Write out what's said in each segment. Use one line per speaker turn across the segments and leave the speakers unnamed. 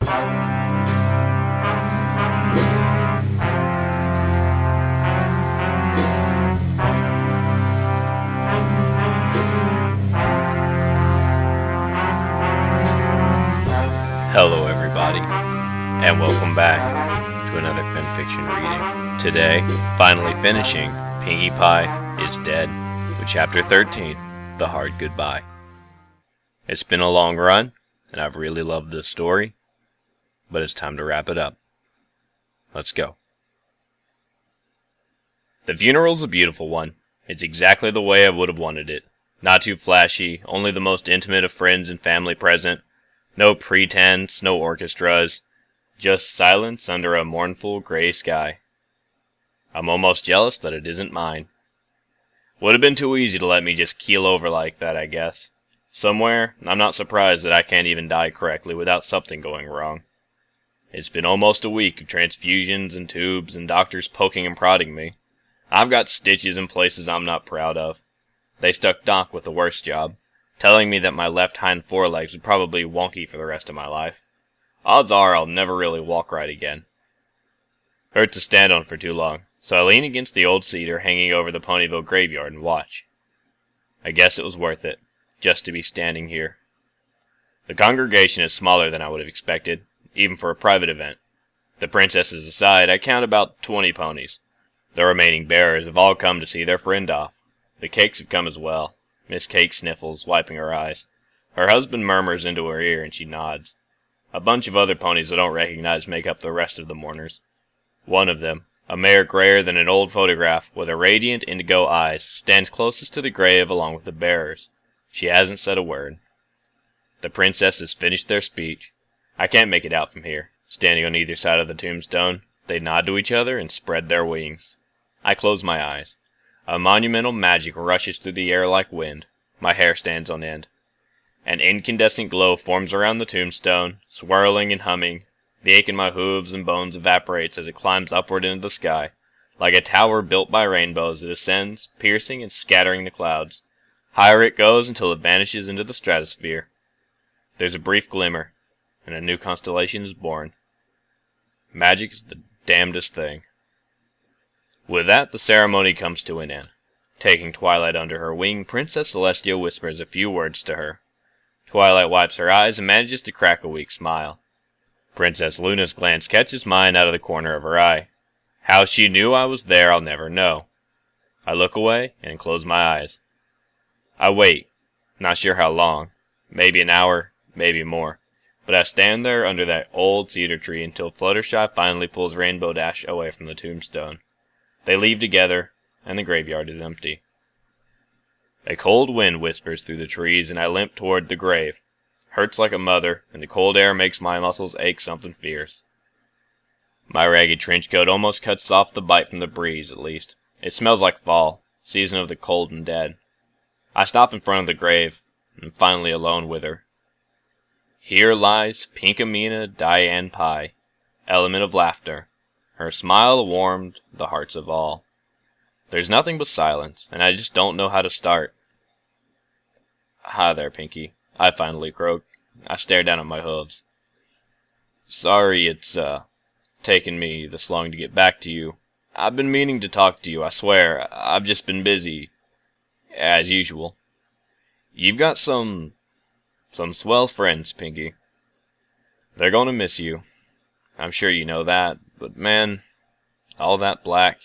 Hello everybody, and welcome back to another fanfiction reading. Today, finally finishing Pinkie Pie is Dead with Chapter 13, The Hard Goodbye. It's been a long run, and I've really loved this story, but it's time to wrap it up. Let's go. The funeral's a beautiful one. It's exactly the way I would have wanted it. Not too flashy, only the most intimate of friends and family present. No pretense, no orchestras, just silence under a mournful gray sky. I'm almost jealous that it isn't mine. Would have been too easy to let me just keel over like that, I guess. Somewhere, I'm not surprised that I can't even die correctly without something going wrong. It's been almost a week of transfusions and tubes and doctors poking and prodding me. I've got stitches in places I'm not proud of. They stuck Doc with the worst job, telling me that my left hind forelegs would probably be wonky for the rest of my life. Odds are I'll never really walk right again. Hurt to stand on for too long, so I lean against the old cedar hanging over the Ponyville graveyard and watch. I guess it was worth it, just to be standing here. The congregation is smaller than I would have expected, even for a private event. The princesses aside, I count about 20 ponies. The remaining bearers have all come to see their friend off. The cakes have come as well. Miss Cake sniffles, wiping her eyes. Her husband murmurs into her ear, and she nods. A bunch of other ponies I don't recognize make up the rest of the mourners. One of them, a mare grayer than an old photograph, with a radiant indigo eyes, stands closest to the grave along with the bearers. She hasn't said a word. The princesses finished their speech. I can't make it out from here. Standing on either side of the tombstone, they nod to each other and spread their wings. I close my eyes. A monumental magic rushes through the air like wind. My hair stands on end. An incandescent glow forms around the tombstone, swirling and humming. The ache in my hooves and bones evaporates as it climbs upward into the sky. Like a tower built by rainbows, it ascends, piercing and scattering the clouds. Higher it goes until it vanishes into the stratosphere. There's a brief glimmer, and a new constellation is born. Magic is the damnedest thing. With that, the ceremony comes to an end. Taking Twilight under her wing, Princess Celestia whispers a few words to her. Twilight wipes her eyes and manages to crack a weak smile. Princess Luna's glance catches mine out of the corner of her eye. How she knew I was there, I'll never know. I look away and close my eyes. I wait, not sure how long. Maybe an hour, maybe more. But I stand there under that old cedar tree until Fluttershy finally pulls Rainbow Dash away from the tombstone. They leave together, and the graveyard is empty. A cold wind whispers through the trees, and I limp toward the grave. Hurts like a mother, and the cold air makes my muscles ache something fierce. My ragged trench coat almost cuts off the bite from the breeze, at least. It smells like fall, season of the cold and dead. I stop in front of the grave, and am finally alone with her. Here lies Pinkamena Diane Pie, element of laughter. Her smile warmed the hearts of all. There's nothing but silence, and I just don't know how to start. Hi there, Pinkie, I finally croak. I stare down at my hooves. Sorry it's, taken me this long to get back to you. I've been meaning to talk to you, I swear. I've just been busy. As usual. You've got some swell friends, Pinkie. They're gonna miss you. I'm sure you know that, but man, all that black,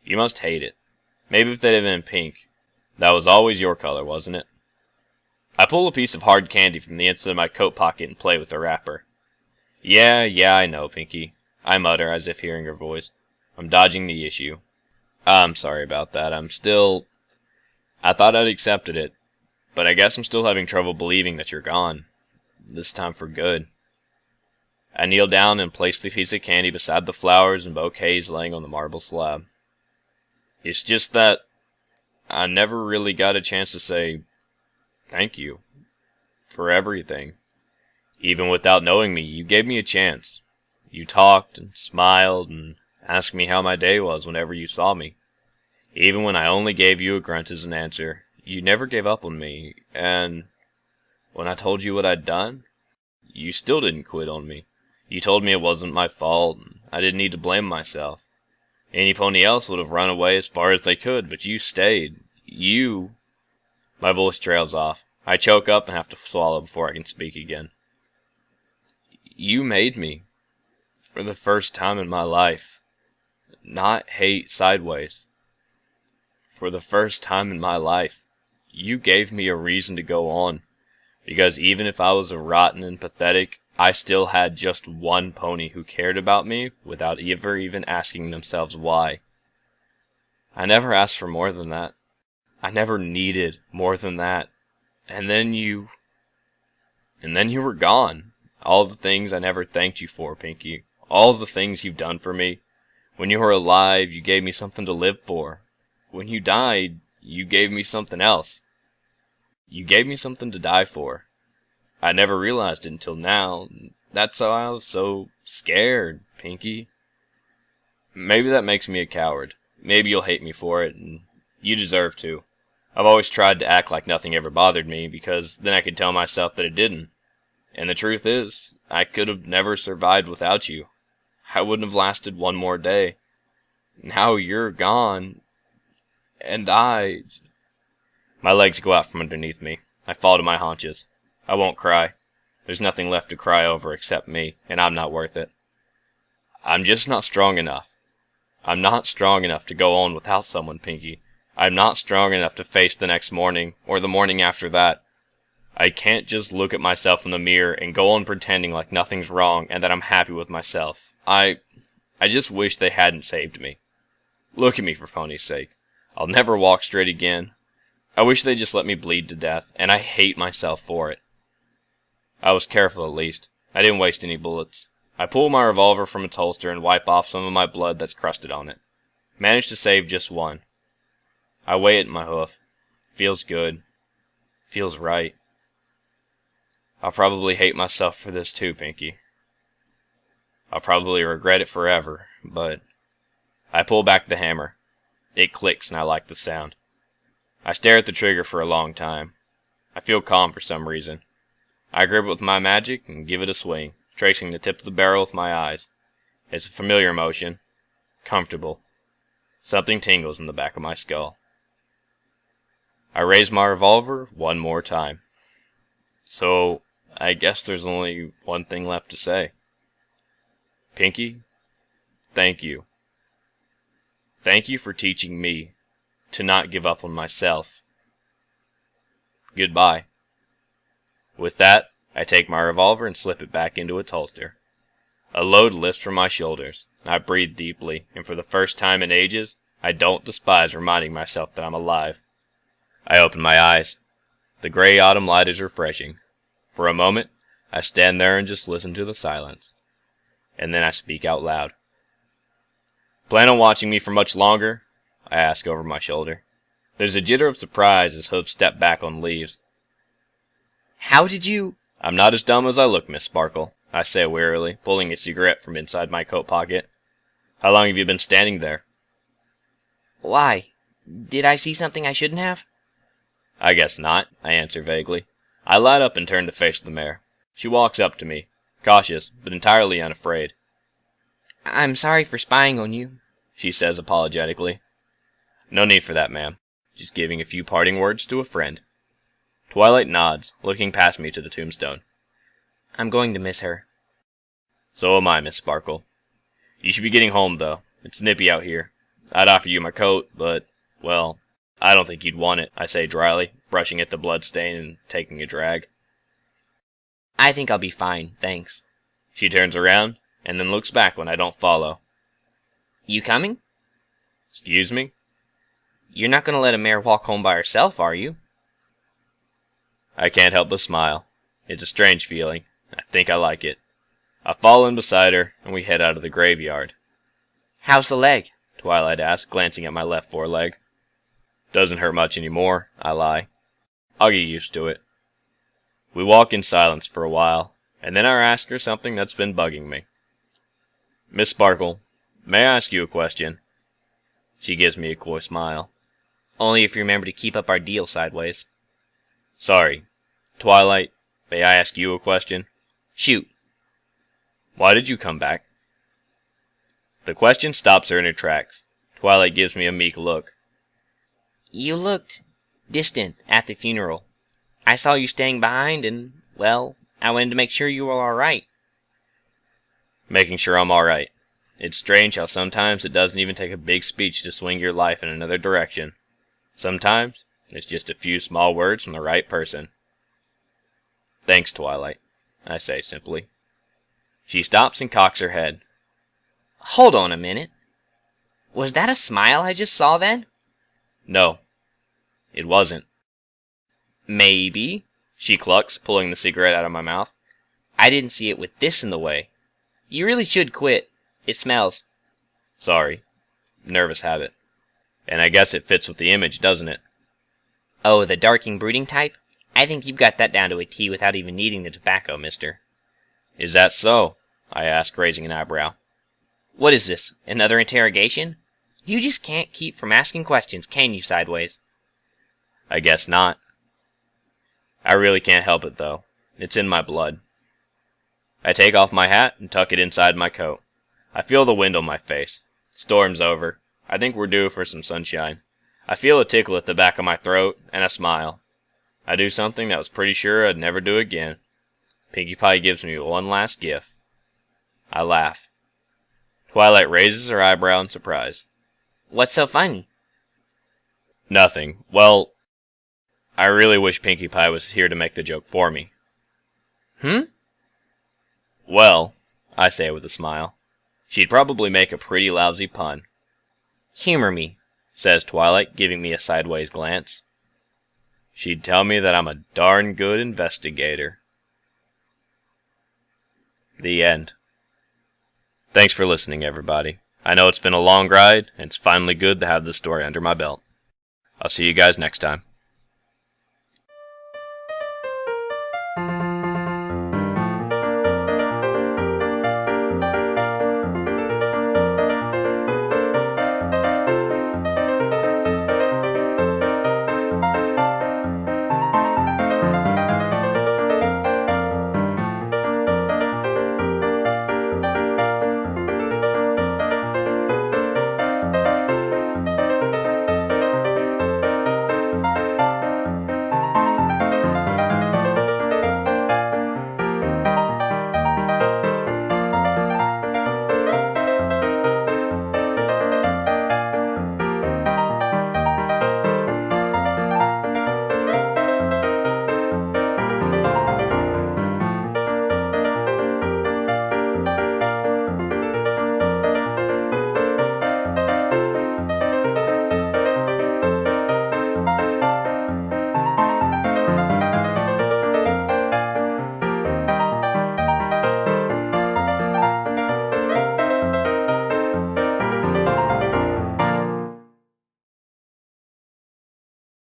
you must hate it. Maybe if they'd have been pink. That was always your color, wasn't it? I pull a piece of hard candy from the inside of my coat pocket and play with the wrapper. Yeah, I know, Pinkie, I mutter as if hearing her voice. I'm dodging the issue. I'm sorry about that. I thought I'd accepted it, but I guess I'm still having trouble believing that you're gone. This time for good. I kneel down and place the piece of candy beside the flowers and bouquets laying on the marble slab. It's just that I never really got a chance to say thank you for everything. Even without knowing me, you gave me a chance. You talked and smiled and asked me how my day was whenever you saw me. Even when I only gave you a grunt as an answer, you never gave up on me, and when I told you what I'd done, you still didn't quit on me. You told me it wasn't my fault, and I didn't need to blame myself. Any pony else would have run away as far as they could, but you stayed. You... My voice trails off. I choke up and have to swallow before I can speak again. You made me. For the first time in my life. Not hate sideways. For the first time in my life, you gave me a reason to go on. Because even if I was a rotten and pathetic, I still had just one pony who cared about me without ever even asking themselves why. I never asked for more than that. I never needed more than that. And then you were gone. All the things I never thanked you for, Pinkie. All the things you've done for me. When you were alive, you gave me something to live for. When you died, you gave me something else. You gave me something to die for. I never realized it until now. That's how I was so scared, Pinkie. Maybe that makes me a coward. Maybe you'll hate me for it, and you deserve to. I've always tried to act like nothing ever bothered me, because then I could tell myself that it didn't. And the truth is, I could have never survived without you. I wouldn't have lasted one more day. Now you're gone, and My legs go out from underneath me. I fall to my haunches. I won't cry. There's nothing left to cry over except me, and I'm not worth it. I'm just not strong enough. I'm not strong enough to go on without someone, Pinkie. I'm not strong enough to face the next morning, or the morning after that. I can't just look at myself in the mirror and go on pretending like nothing's wrong and that I'm happy with myself. I just wish they hadn't saved me. Look at me for pony's sake. I'll never walk straight again. I wish they'd just let me bleed to death, and I hate myself for it. I was careful at least. I didn't waste any bullets. I pull my revolver from its holster and wipe off some of my blood that's crusted on it. Managed to save just one. I weigh it in my hoof. Feels good. Feels right. I'll probably hate myself for this too, Pinkie. I'll probably regret it forever, but... I pull back the hammer. It clicks and I like the sound. I stare at the trigger for a long time. I feel calm for some reason. I grip it with my magic and give it a swing, tracing the tip of the barrel with my eyes. It's a familiar motion. Comfortable. Something tingles in the back of my skull. I raise my revolver one more time. So, I guess there's only one thing left to say. Pinkie, thank you. Thank you for teaching me to not give up on myself. Goodbye. With that, I take my revolver and slip it back into its holster. A load lifts from my shoulders. I breathe deeply, and for the first time in ages, I don't despise reminding myself that I'm alive. I open my eyes. The gray autumn light is refreshing. For a moment, I stand there and just listen to the silence. And then I speak out loud. Plan on watching me for much longer? I ask over my shoulder. There's a jitter of surprise as hooves step back on leaves.
How did you...
I'm not as dumb as I look, Miss Sparkle, I say wearily, pulling a cigarette from inside my coat pocket. How long have you been standing there?
Why? Did I see something I shouldn't have?
I guess not, I answer vaguely. I light up and turn to face the mare. She walks up to me, cautious, but entirely unafraid.
I'm sorry for spying on you,
she says apologetically. No need for that, ma'am. Just giving a few parting words to a friend. Twilight nods, looking past me to the tombstone.
I'm going to miss her.
So am I, Miss Sparkle. You should be getting home, though. It's nippy out here. I'd offer you my coat, but, well, I don't think you'd want it, I say dryly, brushing at the blood stain and taking a drag.
I think I'll be fine, thanks.
She turns around, and then looks back when I don't follow.
You coming?
Excuse me?
You're not going to let a mare walk home by herself, are you?
I can't help but smile. It's a strange feeling. I think I like it. I fall in beside her, and we head out of the graveyard.
How's the leg?
Twilight asks, glancing at my left foreleg. Doesn't hurt much anymore, I lie. I'll get used to it. We walk in silence for a while, and then I ask her something that's been bugging me. Miss Sparkle, may I ask you a question? She gives me a coy smile.
Only if you remember to keep up our deal sideways.
Sorry. Twilight, may I ask you a question?
Shoot.
Why did you come back? The question stops her in her tracks. Twilight gives me a meek look.
You looked distant at the funeral. I saw you staying behind and, well, I wanted to make sure you were alright.
Making sure I'm alright. It's strange how sometimes it doesn't even take a big speech to swing your life in another direction. Sometimes it's just a few small words from the right person. Thanks, Twilight, I say simply. She stops and cocks her head.
Hold on a minute. Was that a smile I just saw then?
No, it wasn't.
Maybe, she clucks, pulling the cigarette out of my mouth. I didn't see it with this in the way. You really should quit. It smells.
Sorry. Nervous habit. And I guess it fits with the image, doesn't it?
Oh, the darking brooding type? I think you've got that down to a T without even needing the tobacco, mister.
Is that so? I ask, raising an eyebrow.
What is this, another interrogation? You just can't keep from asking questions, can you, Sideways?
I guess not. I really can't help it, though. It's in my blood. I take off my hat and tuck it inside my coat. I feel the wind on my face. Storm's over. I think we're due for some sunshine. I feel a tickle at the back of my throat and a smile. I do something that was pretty sure I'd never do again. Pinkie Pie gives me one last gift. I laugh. Twilight raises her eyebrow in surprise.
What's so funny?
Nothing. Well, I really wish Pinkie Pie was here to make the joke for me. Well, I say with a smile, she'd probably make a pretty lousy pun.
Humor me,
says Twilight, giving me a sideways glance. She'd tell me that I'm a darn good investigator. The end. Thanks for listening, everybody. I know it's been a long ride, and it's finally good to have this story under my belt. I'll see you guys next time.